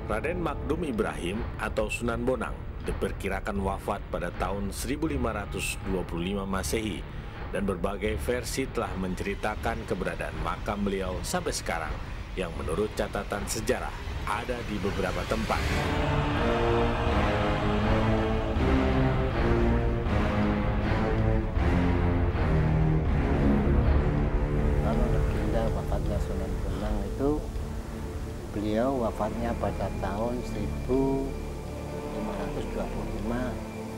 Raden Magdum Ibrahim atau Sunan Bonang diperkirakan wafat pada tahun 1525 Masehi dan berbagai versi telah menceritakan keberadaan makam beliau sampai sekarang yang menurut catatan sejarah ada di beberapa tempat. Kalau legenda wafatnya Sunan Bonang itu, beliau wafatnya pada tahun 1525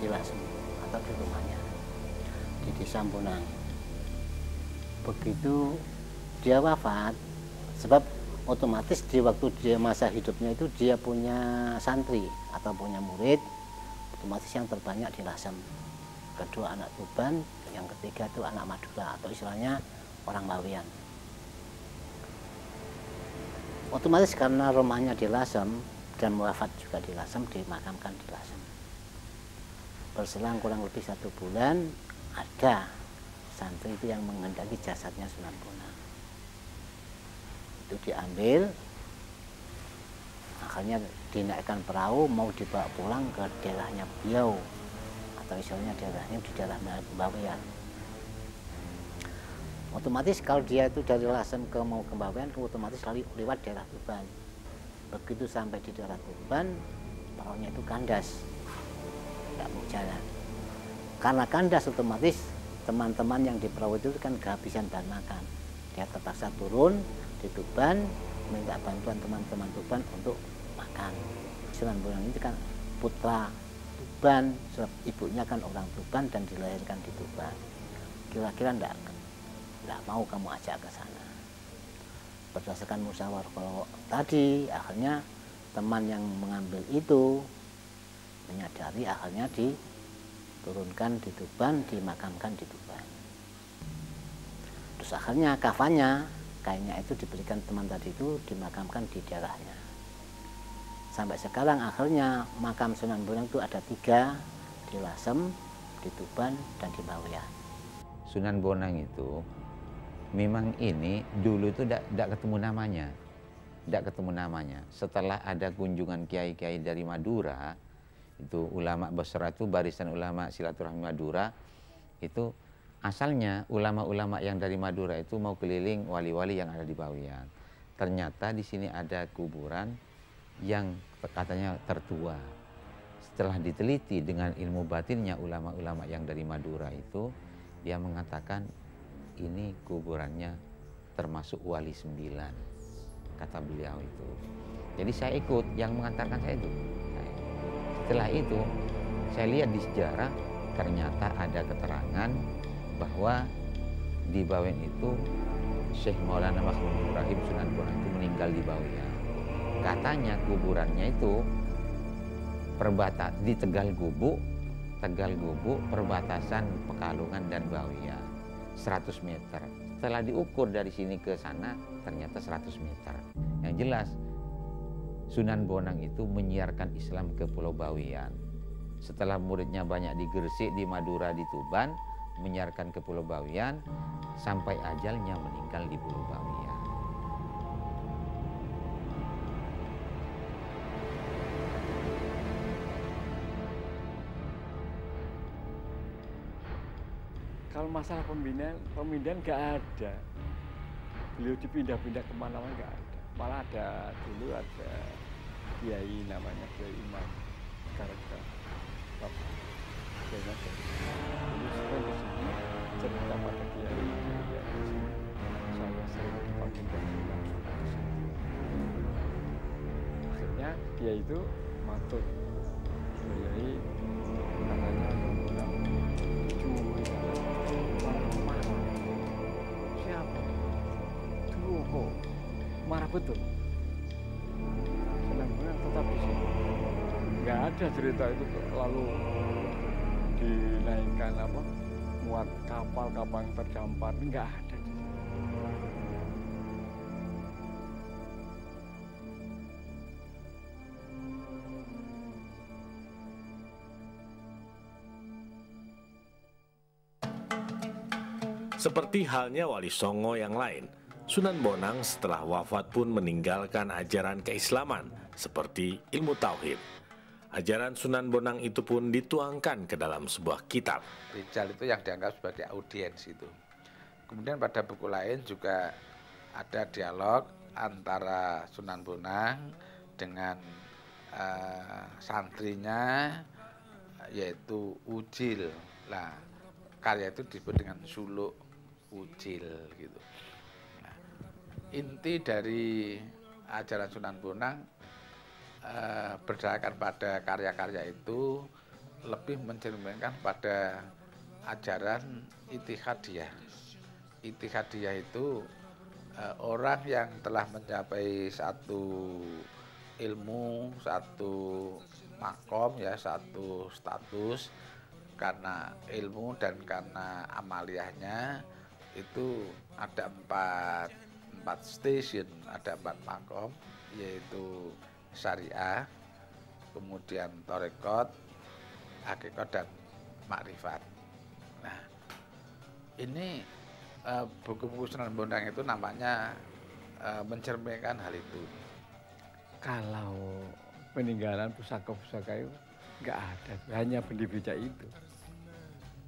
di Lasem atau di rumahnya di Desa Bonang. Begitu dia wafat, sebab otomatis di waktu dia masa hidupnya itu dia punya santri atau punya murid, otomatis yang terbanyak di Lasem. Kedua anak Tuban, yang ketiga itu anak Madura atau istilahnya orang Bawean. Otomatis karena rumahnya di Lasem dan wafat juga di Lasem, dimakamkan di Lasem. Berselang kurang lebih 1 bulan, ada santri itu yang menghendaki jasadnya Sunan Bonang. Itu diambil, akhirnya dinaikkan perahu mau dibawa pulang ke daerahnya beliau, atau istilahnya daerahnya di daerah Bawean. Otomatis kalau dia itu dari Lasem mau ke Bawean, otomatis lewat daerah Tuban. Begitu sampai di daerah Tuban, perahunya itu kandas, tidak mau jalan. Karena kandas, otomatis teman-teman yang di perahu itu kan kehabisan bahan makan. Dia terpaksa turun di Tuban, minta bantuan teman-teman Tuban untuk makan. Sunan Bonang itu kan putra Tuban, sebab ibunya kan orang Tuban dan dilahirkan di Tuban. Kira-kira tidak mau kamu ajak ke sana. Berdasarkan musyawarah kalau tadi, akhirnya teman yang mengambil itu menyadari, akhirnya diturunkan di Tuban, dimakamkan di Tuban. Terus akhirnya kafannya, kainnya itu diberikan teman tadi itu, dimakamkan di daerahnya. Sampai sekarang akhirnya makam Sunan Bonang itu ada 3 di Lasem, di Tuban, dan di Bawean. Sunan Bonang itu memang ini dulu itu tidak ketemu namanya. Setelah ada kunjungan kiai-kiai dari Madura, itu ulama besar itu barisan ulama silaturahmi Madura, itu asalnya ulama-ulama yang dari Madura itu mau keliling wali-wali yang ada di Bawean. Ternyata di sini ada kuburan yang katanya tertua. Setelah diteliti dengan ilmu batinnya ulama-ulama yang dari Madura itu, dia mengatakan ini kuburannya termasuk wali 9, kata beliau itu. Jadi saya ikut, yang mengantarkan saya itu. Setelah itu saya lihat di sejarah, ternyata ada keterangan bahwa di Bawean itu Syekh Maulana Magdum Ibrahim Sunan Bonang itu meninggal di Bawean. Katanya kuburannya itu di Tegal Gubuk, perbatasan Pekalongan dan Bawean, 100 meter. Setelah diukur dari sini ke sana, ternyata 100 meter. Yang jelas, Sunan Bonang itu menyiarkan Islam ke Pulau Bawean. Setelah muridnya banyak di Gresik, di Madura, di Tuban, menyiarkan ke Pulau Bawean, sampai ajalnya meninggal di Pulau Bawean. Kalau masalah pemindahan nggak ada. Beliau dipindah-pindah kemana-mana nggak ada. Malah ada dulu ada kiai namanya Kiai Imam. Sekarang Kiai Imam. Dulu sering di sini cerita pada kiai yang di sini. Saya sering dipanggil dan bilang ke sini. Akhirnya dia itu matur. Kiai katanya bilang curi. Siapa? Dulu kok marah betul. Sunan Bonang tetap di sini. Nggak ada cerita itu lalu dinaikkan muat kapal-kapal yang terdampar, nggak ada di sini. Seperti halnya Wali Songo yang lain, Sunan Bonang setelah wafat pun meninggalkan ajaran keislaman seperti ilmu tauhid. Ajaran Sunan Bonang itu pun dituangkan ke dalam sebuah kitab. Rijal itu yang dianggap sebagai audiens itu. Kemudian pada buku lain juga ada dialog antara Sunan Bonang dengan santrinya, yaitu Ujil. Nah, karya itu disebut dengan Suluk Ujil gitu. Nah, inti dari ajaran Sunan Bonang berdasarkan pada karya-karya itu lebih mencerminkan pada ajaran Ittihadiyah. Ittihadiyah itu orang yang telah mencapai satu ilmu, satu makom, ya, satu status karena ilmu dan karena amaliyahnya itu ada empat station, ada 4 makom, yaitu syariah, kemudian torekot, hakikat dan makrifat. Nah, ini buku-buku Sunan Bonang itu nampaknya mencerminkan hal itu. Kalau peninggalan pusaka-pusaka itu nggak ada, hanya benda-benda itu.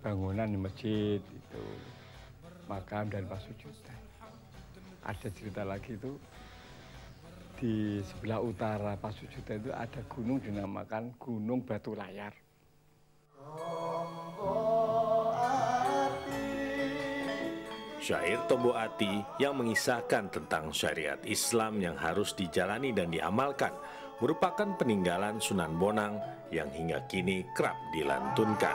Bangunan masjid itu, makam dan pasujudan. Ada cerita lagi itu, di sebelah utara pasujudan itu ada gunung dinamakan Gunung Batu Layar. Syair Tombo Ati yang mengisahkan tentang syariat Islam yang harus dijalani dan diamalkan merupakan peninggalan Sunan Bonang yang hingga kini kerap dilantunkan.